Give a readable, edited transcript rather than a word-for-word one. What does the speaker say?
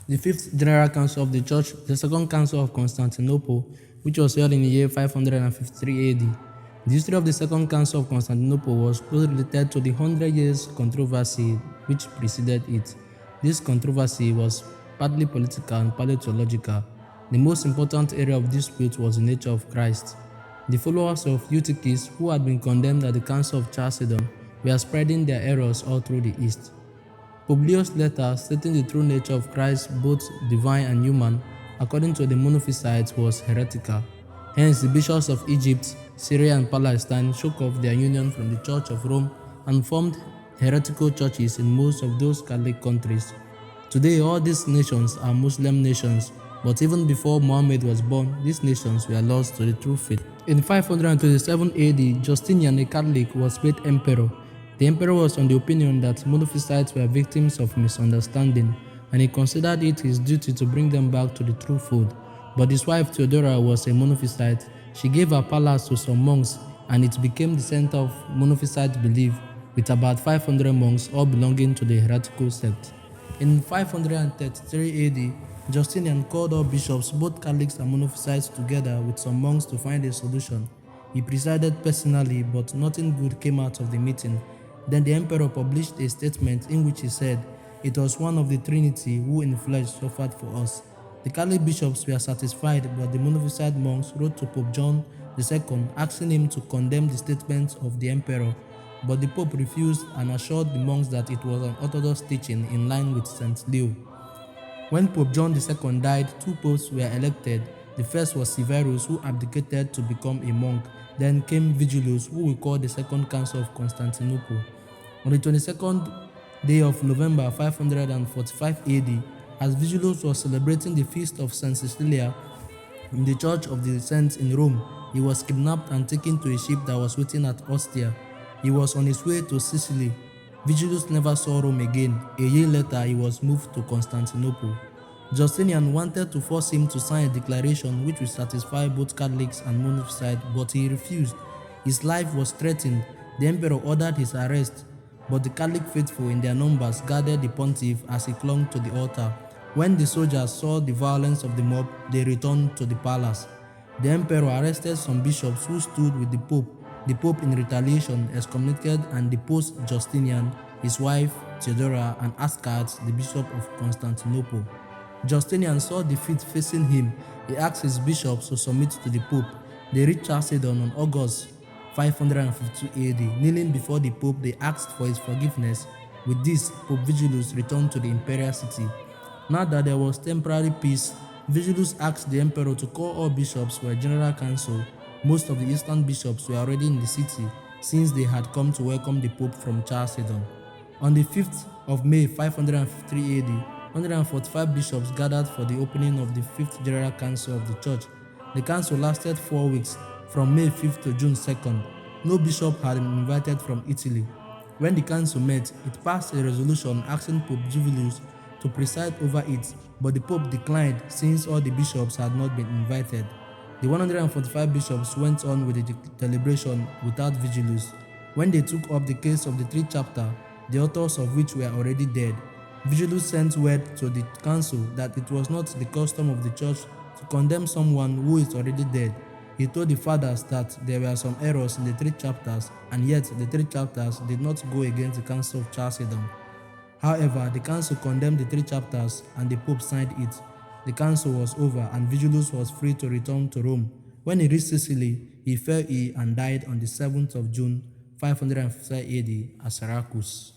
The Fifth General Council of the Church, the Second Council of Constantinople, which was held in the year 553 AD. The history of the Second Council of Constantinople was closely related to the 100 Years controversy which preceded it. This controversy was partly political and partly theological. The most important area of dispute was the nature of Christ. The followers of Eutychus, who had been condemned at the Council of Chalcedon, were spreading their errors all through the East. Publius' letter stating the true nature of Christ, both divine and human, according to the Monophysites, was heretical. Hence, the bishops of Egypt, Syria, and Palestine shook off their union from the Church of Rome and formed heretical churches in most of those Catholic countries. Today, all these nations are Muslim nations, but even before Muhammad was born, these nations were lost to the true faith. In 527 AD, Justinian, a Catholic, was made emperor. The emperor was on the opinion that Monophysites were victims of misunderstanding, and he considered it his duty to bring them back to the true fold. But his wife Theodora was a Monophysite. She gave her palace to some monks, and it became the center of Monophysite belief, with about 500 monks all belonging to the heretical sect. In 533 AD, Justinian called all bishops, both Catholics and Monophysites, together with some monks to find a solution. He presided personally, but nothing good came out of the meeting. Then the emperor published a statement in which he said, "It was one of the Trinity who in flesh suffered for us." The Catholic bishops were satisfied, but the Monophysite monks wrote to Pope John II asking him to condemn the statements of the emperor, but the Pope refused and assured the monks that it was an orthodox teaching in line with St. Leo. When Pope John II died, two popes were elected. The first was Severus, who abdicated to become a monk. Then came Vigilus, who we call the Second Council of Constantinople. On the 22nd day of November 545 AD, as Vigilus was celebrating the feast of St. Cecilia in the Church of the Saints in Rome, he was kidnapped and taken to a ship that was waiting at Ostia. He was on his way to Sicily. Vigilus never saw Rome again. A year later, he was moved to Constantinople. Justinian wanted to force him to sign a declaration which would satisfy both Catholics and Monophysites, but he refused. His life was threatened. The emperor ordered his arrest, but the Catholic faithful in their numbers guarded the pontiff as he clung to the altar. When the soldiers saw the violence of the mob, they returned to the palace. The emperor arrested some bishops who stood with the Pope. The Pope, in retaliation, excommunicated and deposed Justinian, his wife Theodora, and Ascard, the bishop of Constantinople. Justinian saw defeat facing him. He asked his bishops to submit to the Pope. They reached Chalcedon on August 552 AD. Kneeling before the Pope, they asked for his forgiveness. With this, Pope Vigilus returned to the imperial city. Now that there was temporary peace, Vigilus asked the emperor to call all bishops for a general council. Most of the eastern bishops were already in the city, since they had come to welcome the Pope from Chalcedon. On the 5th of May 553 AD, 145 bishops gathered for the opening of the Fifth General Council of the Church. The council lasted 4 weeks, from May 5th to June 2nd. No bishop had been invited from Italy. When the council met, it passed a resolution asking Pope Julius to preside over it, but the Pope declined since all the bishops had not been invited. The 145 bishops went on with the deliberation without Vigilus. When they took up the case of the three chapters, the authors of which were already dead, Vigilus sent word to the council that it was not the custom of the church to condemn someone who is already dead. He told the fathers that there were some errors in the three chapters, and yet the three chapters did not go against the Council of Chalcedon. However, the council condemned the three chapters and the Pope signed it. The council was over and Vigilus was free to return to Rome. When he reached Sicily, he fell ill and died on the 7th of June 555 AD at Syracuse.